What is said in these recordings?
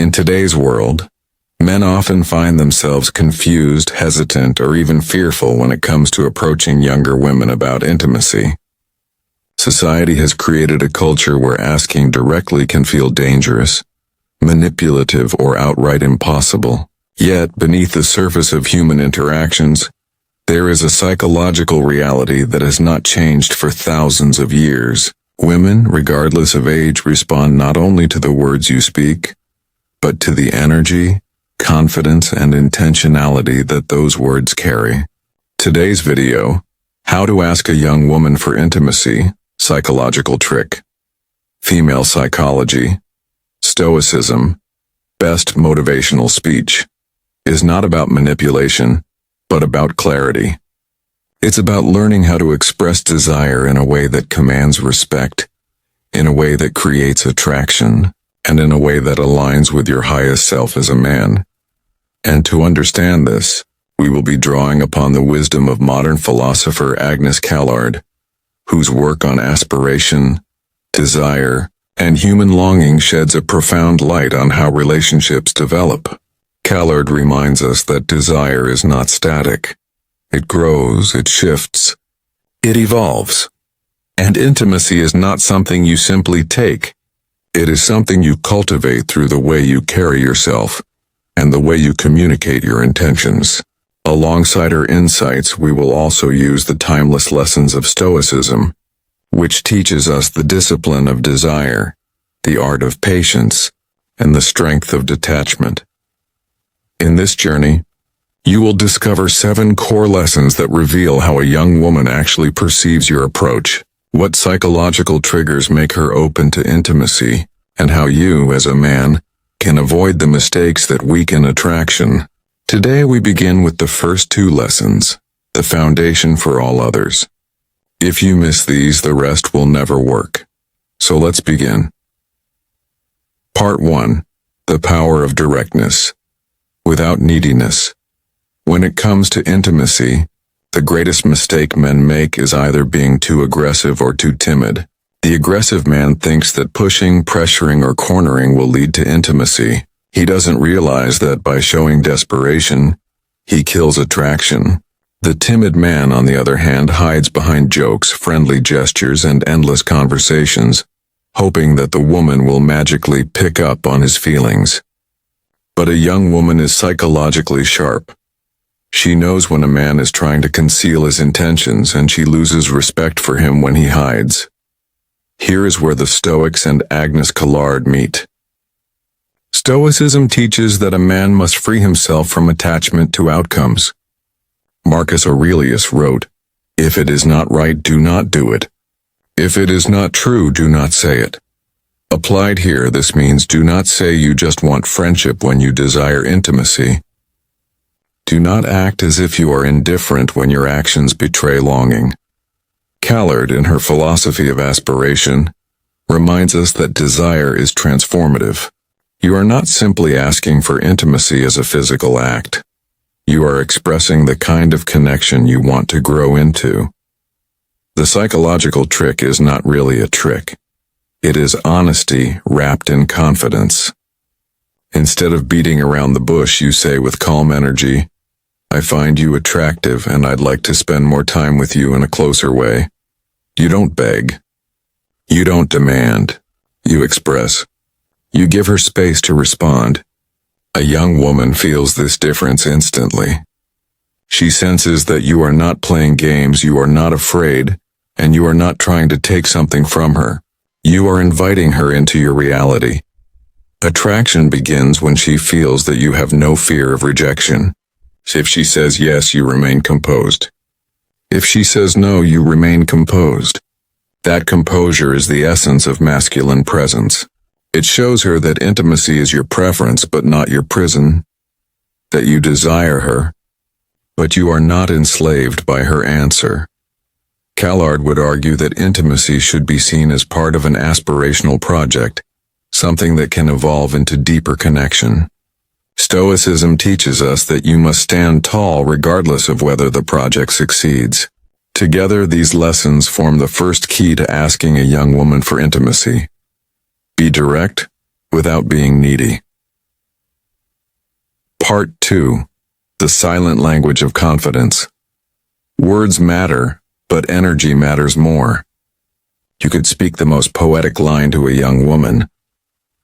In today's world, men often find themselves confused, hesitant, or even fearful when it comes to approaching younger women about intimacy. Society has created a culture where asking directly can feel dangerous, manipulative, or outright impossible. Yet, beneath the surface of human interactions, there is a psychological reality that has not changed for thousands of years. Women, regardless of age, respond not only to the words you speak, but to the energy, confidence, and intentionality that those words carry. Today's video, How to Ask a Young Woman for Intimacy, Psychological Trick, Female Psychology, Stoicism, Best Motivational Speech, is not about manipulation, but about clarity. It's about learning how to express desire in a way that commands respect, in a way that creates attraction, and in a way that aligns with your highest self as a man. And to understand this, we will be drawing upon the wisdom of modern philosopher Agnes Callard, whose work on aspiration, desire, and human longing sheds a profound light on how relationships develop. Callard reminds us that desire is not static. It grows, it shifts, it evolves. And intimacy is not something you simply take. It is something you cultivate through the way you carry yourself and the way you communicate your intentions. Alongside her insights, we will also use the timeless lessons of Stoicism, which teaches us the discipline of desire, the art of patience, and the strength of detachment. In this journey, you will discover 7 core lessons that reveal how a young woman actually perceives your approach, what psychological triggers make her open to intimacy, and how you, as a man, can avoid the mistakes that weaken attraction. Today we begin with the first 2 lessons, the foundation for all others. If you miss these, the rest will never work. So let's begin. Part 1. The power of directness. Without neediness. When it comes to intimacy, the greatest mistake men make is either being too aggressive or too timid. The aggressive man thinks that pushing, pressuring, or cornering will lead to intimacy. He doesn't realize that by showing desperation, he kills attraction. The timid man, on the other hand, hides behind jokes, friendly gestures, and endless conversations, hoping that the woman will magically pick up on his feelings. But a young woman is psychologically sharp. She knows when a man is trying to conceal his intentions, and she loses respect for him when he hides. Here is where the Stoics and Agnes Callard meet. Stoicism teaches that a man must free himself from attachment to outcomes. Marcus Aurelius wrote, "If it is not right, do not do it. If it is not true, do not say it." Applied here, this means do not say you just want friendship when you desire intimacy. Do not act as if you are indifferent when your actions betray longing. Callard, in her philosophy of aspiration, reminds us that desire is transformative. You are not simply asking for intimacy as a physical act. You are expressing the kind of connection you want to grow into. The psychological trick is not really a trick. It is honesty wrapped in confidence. Instead of beating around the bush, you say with calm energy, "I find you attractive and I'd like to spend more time with you in a closer way." You don't beg. You don't demand. You express. You give her space to respond. A young woman feels this difference instantly. She senses that you are not playing games, you are not afraid, and you are not trying to take something from her. You are inviting her into your reality. Attraction begins when she feels that you have no fear of rejection. If she says yes, you remain composed. If she says no, you remain composed. That composure is the essence of masculine presence. It shows her that intimacy is your preference but not your prison, that you desire her, but you are not enslaved by her answer. Callard would argue that intimacy should be seen as part of an aspirational project, something that can evolve into deeper connection. Stoicism teaches us that you must stand tall regardless of whether the project succeeds. Together, these lessons form the first key to asking a young woman for intimacy. Be direct without being needy. Part 2. The silent language of confidence. Words matter, but energy matters more. You could speak the most poetic line to a young woman,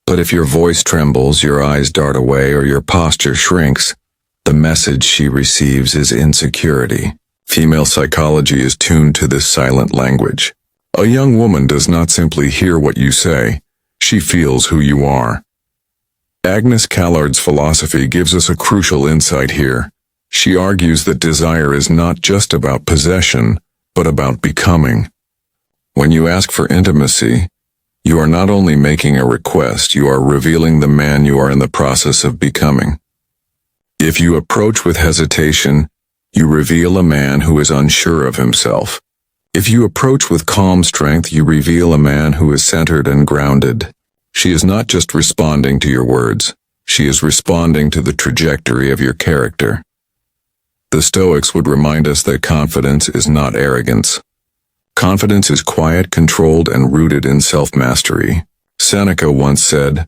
but if your voice trembles, your eyes dart away, or your posture shrinks, the message she receives is insecurity. Female psychology is tuned to this silent language. A young woman does not simply hear what you say, she feels who you are. Agnes Callard's philosophy gives us a crucial insight here. She argues that desire is not just about possession, but about becoming. When you ask for intimacy, you are not only making a request, you are revealing the man you are in the process of becoming. If you approach with hesitation, you reveal a man who is unsure of himself. If you approach with calm strength, you reveal a man who is centered and grounded. She is not just responding to your words, she is responding to the trajectory of your character. The Stoics would remind us that confidence is not arrogance. Confidence is quiet, controlled, and rooted in self-mastery. Seneca once said,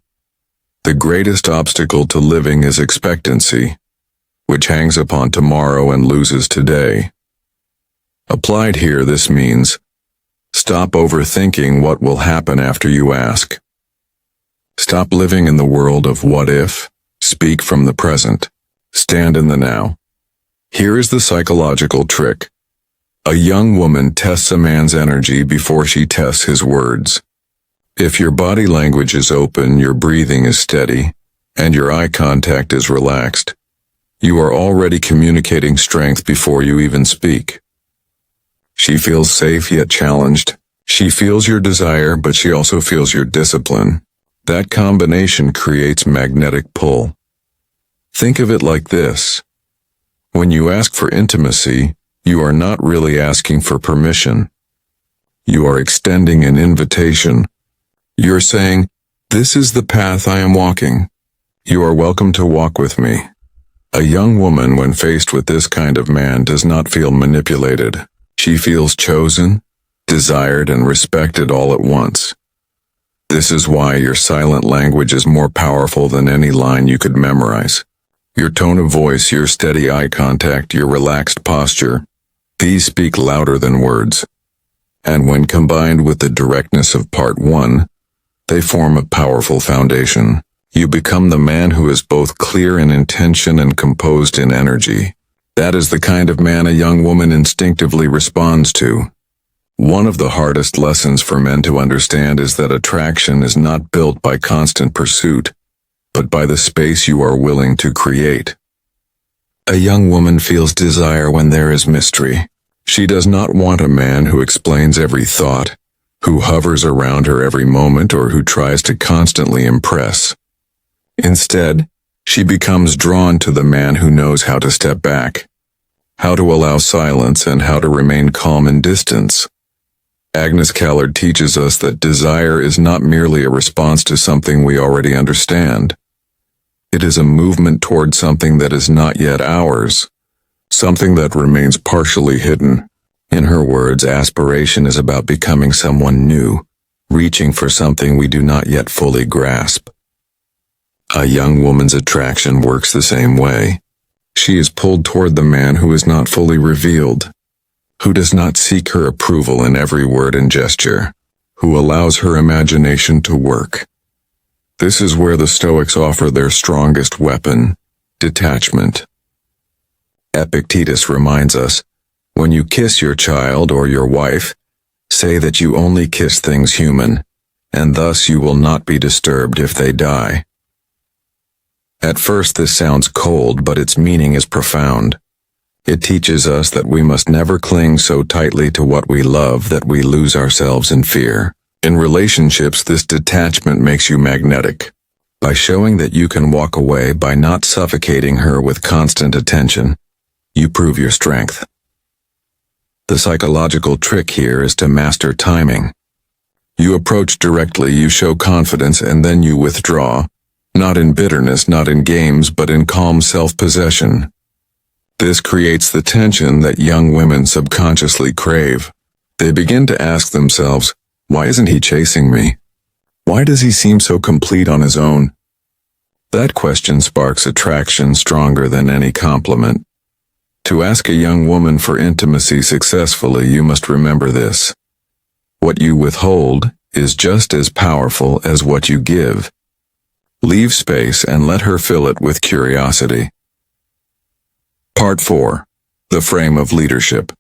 "The greatest obstacle to living is expectancy, which hangs upon tomorrow and loses today." Applied here, this means, stop overthinking what will happen after you ask. Stop living in the world of what if, speak from the present, stand in the now. Here is the psychological trick. A young woman tests a man's energy before she tests his words. If your body language is open, your breathing is steady, and your eye contact is relaxed, you are already communicating strength before you even speak. She feels safe yet challenged. She feels your desire, but she also feels your discipline. That combination creates magnetic pull. Think of it like this. When you ask for intimacy, you are not really asking for permission. You are extending an invitation. You're saying, "This is the path I am walking. You are welcome to walk with me." A young woman, when faced with this kind of man, does not feel manipulated. She feels chosen, desired, and respected all at once. This is why your silent language is more powerful than any line you could memorize. Your tone of voice, your steady eye contact, your relaxed posture, these speak louder than words. And when combined with the directness of part 1, they form a powerful foundation. You become the man who is both clear in intention and composed in energy. That is the kind of man a young woman instinctively responds to. One of the hardest lessons for men to understand is that attraction is not built by constant pursuit, but by the space you are willing to create. A young woman feels desire when there is mystery. She does not want a man who explains every thought, who hovers around her every moment, or who tries to constantly impress. Instead, she becomes drawn to the man who knows how to step back, how to allow silence, and how to remain calm in distance. Agnes Callard teaches us that desire is not merely a response to something we already understand. It is a movement toward something that is not yet ours, something that remains partially hidden. In her words, aspiration is about becoming someone new, reaching for something we do not yet fully grasp. A young woman's attraction works the same way. She is pulled toward the man who is not fully revealed, who does not seek her approval in every word and gesture, who allows her imagination to work. This is where the Stoics offer their strongest weapon, detachment. Epictetus reminds us, when you kiss your child or your wife, say that you only kiss things human, and thus you will not be disturbed if they die. At first this sounds cold, but its meaning is profound. It teaches us that we must never cling so tightly to what we love that we lose ourselves in fear. In relationships, this detachment makes you magnetic. By showing that you can walk away, by not suffocating her with constant attention, you prove your strength. The psychological trick here is to master timing. You approach directly, you show confidence, and then you withdraw, not in bitterness, not in games, but in calm self-possession. This creates the tension that young women subconsciously crave. They begin to ask themselves, why isn't he chasing me? Why does he seem so complete on his own? That question sparks attraction stronger than any compliment. To ask a young woman for intimacy successfully, you must remember this. What you withhold is just as powerful as what you give. Leave space and let her fill it with curiosity. Part 4. The frame of leadership.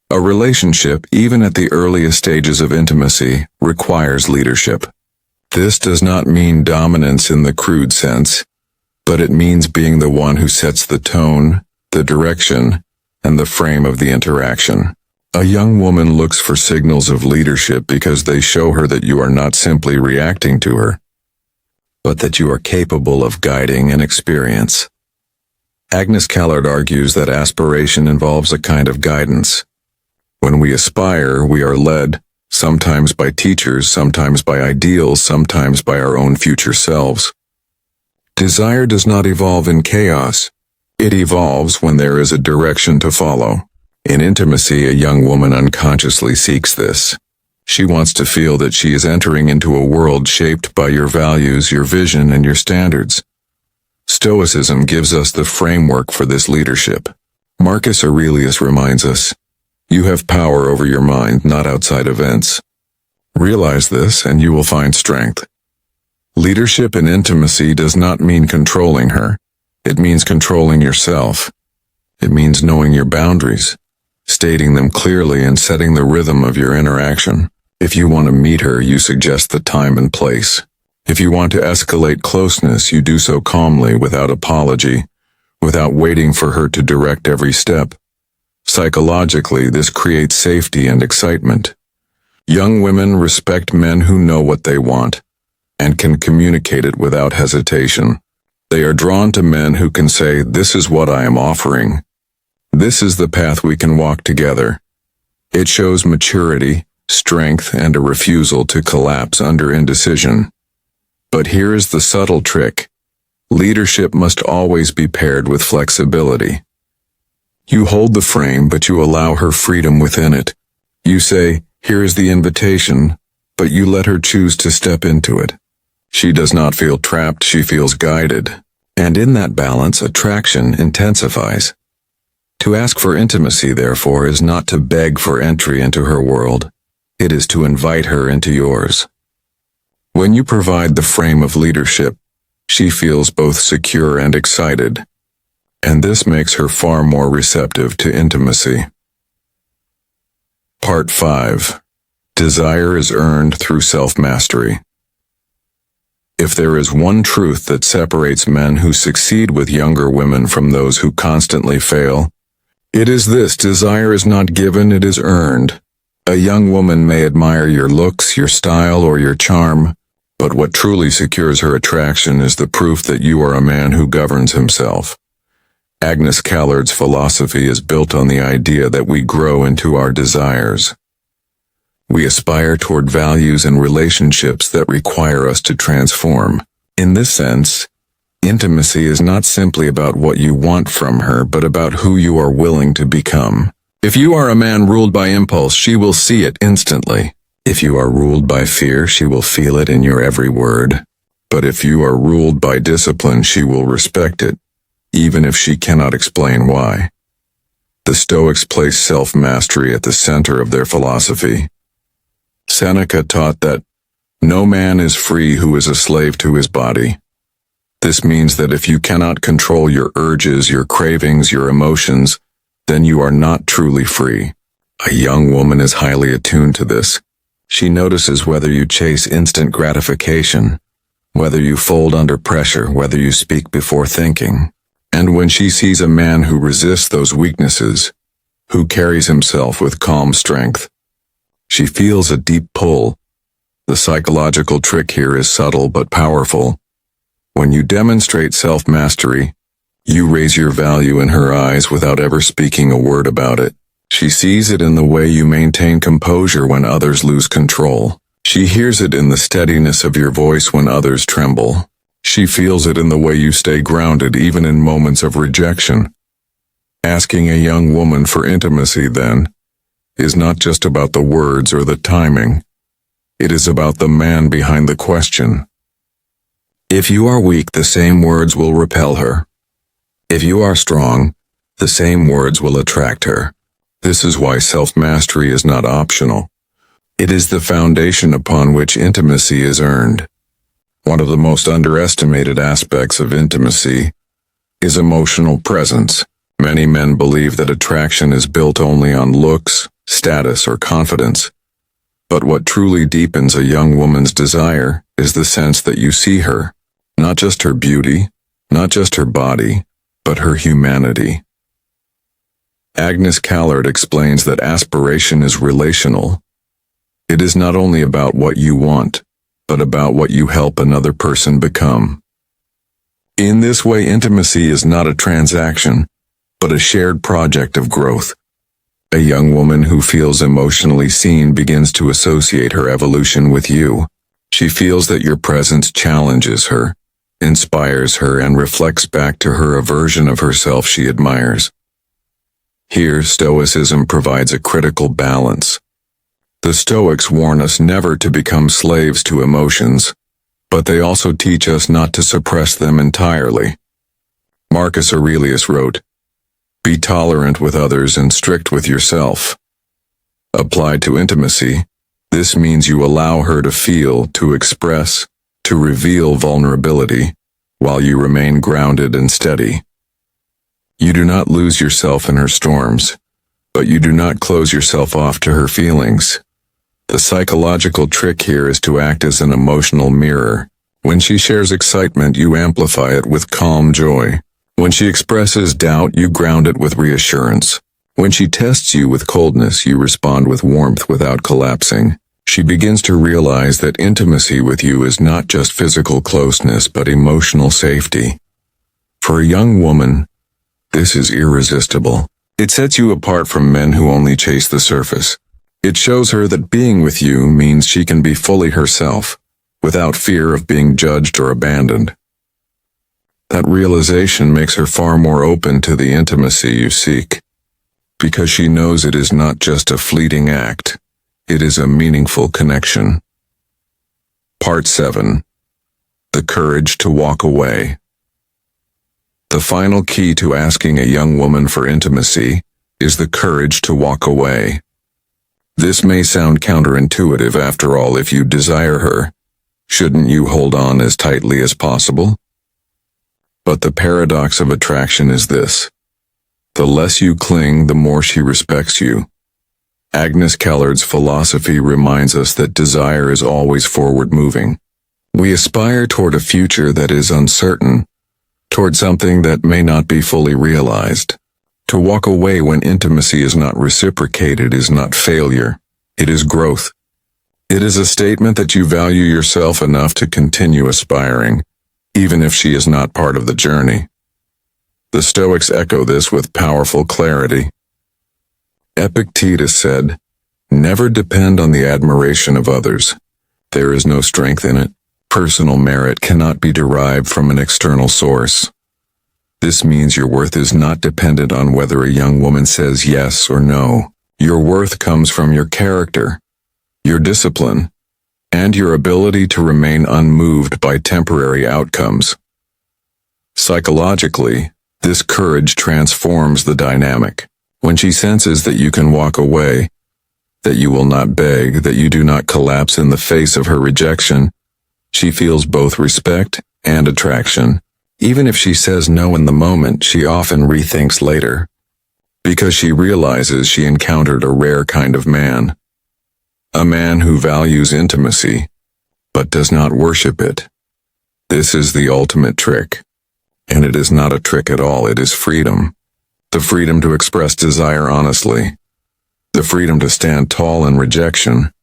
A relationship, even at the earliest stages of intimacy, requires leadership. This does not mean dominance in the crude sense, but it means being the one who sets the tone, the direction, and the frame of the interaction. A young woman looks for signals of leadership because they show her that you are not simply reacting to her, but that you are capable of guiding an experience. Agnes Callard argues that aspiration involves a kind of guidance. When we aspire, we are led, sometimes by teachers, sometimes by ideals, sometimes by our own future selves. Desire does not evolve in chaos. It evolves when there is a direction to follow. In intimacy, a young woman unconsciously seeks this. She wants to feel that she is entering into a world shaped by your values, your vision, and your standards. Stoicism gives us the framework for this leadership. Marcus Aurelius reminds us, "You have power over your mind, not outside events." Realize this, and you will find strength. Leadership in intimacy does not mean controlling her. It means controlling yourself. It means knowing your boundaries, stating them clearly, and setting the rhythm of your interaction. If you want to meet her, you suggest the time and place. If you want to escalate closeness, you do so calmly, without apology, without waiting for her to direct every step. Psychologically, this creates safety and excitement. Young women respect men who know what they want and can communicate it without hesitation. They are drawn to men who can say, "This is what I am offering. This is the path we can walk together." It shows maturity, strength, and a refusal to collapse under indecision. But here is the subtle trick. Leadership must always be paired with flexibility. You hold the frame, but you allow her freedom within it. You say, "Here is the invitation," but you let her choose to step into it. She does not feel trapped, she feels guided. And in that balance, attraction intensifies. To ask for intimacy, therefore, is not to beg for entry into her world. It is to invite her into yours. When you provide the frame of leadership, she feels both secure and excited, and this makes her far more receptive to intimacy. Part 5. Desire is earned through self-mastery. If there is one truth that separates men who succeed with younger women from those who constantly fail, it is this: desire is not given, it is earned. A young woman may admire your looks, your style, or your charm, but what truly secures her attraction is the proof that you are a man who governs himself. Agnes Callard's philosophy is built on the idea that we grow into our desires. We aspire toward values and relationships that require us to transform. In this sense, intimacy is not simply about what you want from her, but about who you are willing to become. If you are a man ruled by impulse, she will see it instantly. If you are ruled by fear, she will feel it in your every word. But if you are ruled by discipline, she will respect it, even if she cannot explain why. The Stoics place self-mastery at the center of their philosophy. Seneca taught that no man is free who is a slave to his body. This means that if you cannot control your urges, your cravings, your emotions, then you are not truly free. A young woman is highly attuned to this. She notices whether you chase instant gratification, whether you fold under pressure, whether you speak before thinking. And when she sees a man who resists those weaknesses, who carries himself with calm strength, she feels a deep pull. The psychological trick here is subtle but powerful. When you demonstrate self-mastery, you raise your value in her eyes without ever speaking a word about it. She sees it in the way you maintain composure when others lose control. She hears it in the steadiness of your voice when others tremble. She feels it in the way you stay grounded even in moments of rejection. Asking a young woman for intimacy, then, is not just about the words or the timing. It is about the man behind the question. If you are weak, the same words will repel her. If you are strong, the same words will attract her. This is why self-mastery is not optional. It is the foundation upon which intimacy is earned. One of the most underestimated aspects of intimacy is emotional presence. Many men believe that attraction is built only on looks, status, or confidence. But what truly deepens a young woman's desire is the sense that you see her, not just her beauty, not just her body, but her humanity. Agnes Callard explains that aspiration is relational. It is not only about what you want, but about what you help another person become. In this way, intimacy is not a transaction, but a shared project of growth. A young woman who feels emotionally seen begins to associate her evolution with you. She feels that your presence challenges her, inspires her, and reflects back to her a version of herself she admires. Here, Stoicism provides a critical balance. The Stoics warn us never to become slaves to emotions, but they also teach us not to suppress them entirely. Marcus Aurelius wrote, "Be tolerant with others and strict with yourself." Applied to intimacy, this means you allow her to feel, to express, to reveal vulnerability, while you remain grounded and steady. You do not lose yourself in her storms, but you do not close yourself off to her feelings. The psychological trick here is to act as an emotional mirror. When she shares excitement, you amplify it with calm joy. When she expresses doubt, you ground it with reassurance. When she tests you with coldness, you respond with warmth without collapsing. She begins to realize that intimacy with you is not just physical closeness, but emotional safety. For a young woman, this is irresistible. It sets you apart from men who only chase the surface. It shows her that being with you means she can be fully herself, without fear of being judged or abandoned. That realization makes her far more open to the intimacy you seek, because she knows it is not just a fleeting act, it is a meaningful connection. Part 7. The courage to walk away. The final key to asking a young woman for intimacy is the courage to walk away. This may sound counterintuitive. After all, if you desire her, shouldn't you hold on as tightly as possible? But the paradox of attraction is this: the less you cling, the more she respects you. Agnes Callard's philosophy reminds us that desire is always forward-moving. We aspire toward a future that is uncertain, toward something that may not be fully realized. To walk away when intimacy is not reciprocated is not failure, it is growth. It is a statement that you value yourself enough to continue aspiring, even if she is not part of the journey. The Stoics echo this with powerful clarity. Epictetus said, "Never depend on the admiration of others. There is no strength in it. Personal merit cannot be derived from an external source." This means your worth is not dependent on whether a young woman says yes or no. Your worth comes from your character, your discipline, and your ability to remain unmoved by temporary outcomes. Psychologically, this courage transforms the dynamic. When she senses that you can walk away, that you will not beg, that you do not collapse in the face of her rejection, she feels both respect and attraction. Even if she says no in the moment, she often rethinks later, because she realizes she encountered a rare kind of man. A man who values intimacy, but does not worship it. This is the ultimate trick. And it is not a trick at all, it is freedom. The freedom to express desire honestly, the freedom to stand tall in rejection,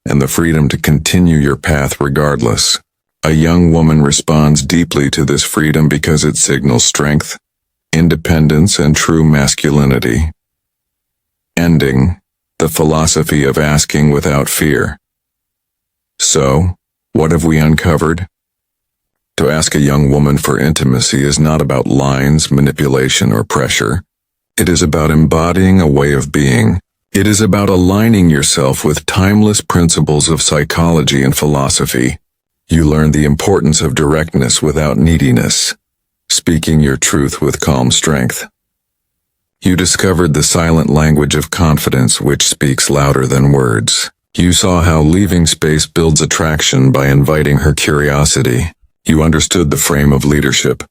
and the freedom to continue your path regardless. A young woman responds deeply to this freedom because it signals strength, independence, and true masculinity. Ending, the philosophy of asking without fear. So, what have we uncovered? To ask a young woman for intimacy is not about lines, manipulation, or pressure. It is about embodying a way of being. It is about aligning yourself with timeless principles of psychology and philosophy. You learned the importance of directness without neediness, speaking your truth with calm strength. You discovered the silent language of confidence which speaks louder than words. You saw how leaving space builds attraction by inviting her curiosity. You understood the frame of leadership,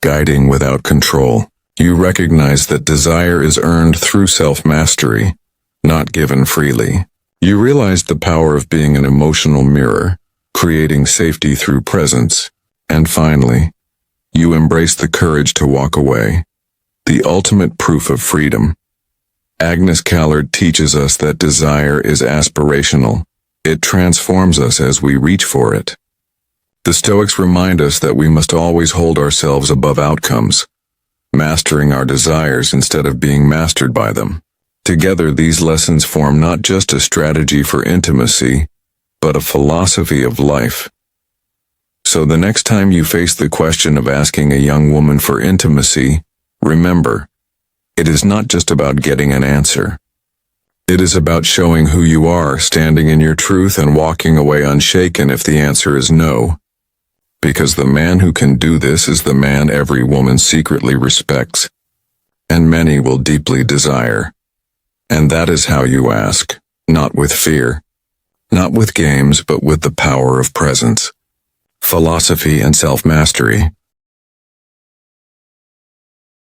guiding without control. You recognized that desire is earned through self-mastery, not given freely. You realized the power of being an emotional mirror, creating safety through presence. And finally, you embraced the courage to walk away, the ultimate proof of freedom. Agnes Callard teaches us that desire is aspirational. It transforms us as we reach for it. The Stoics remind us that we must always hold ourselves above outcomes, mastering our desires instead of being mastered by them. Together, these lessons form not just a strategy for intimacy, but a philosophy of life. So the next time you face the question of asking a young woman for intimacy, remember, it is not just about getting an answer. It is about showing who you are, standing in your truth, and walking away unshaken if the answer is no. Because the man who can do this is the man every woman secretly respects, and many will deeply desire. And that is how you ask, not with fear, not with games, but with the power of presence, philosophy, and self-mastery.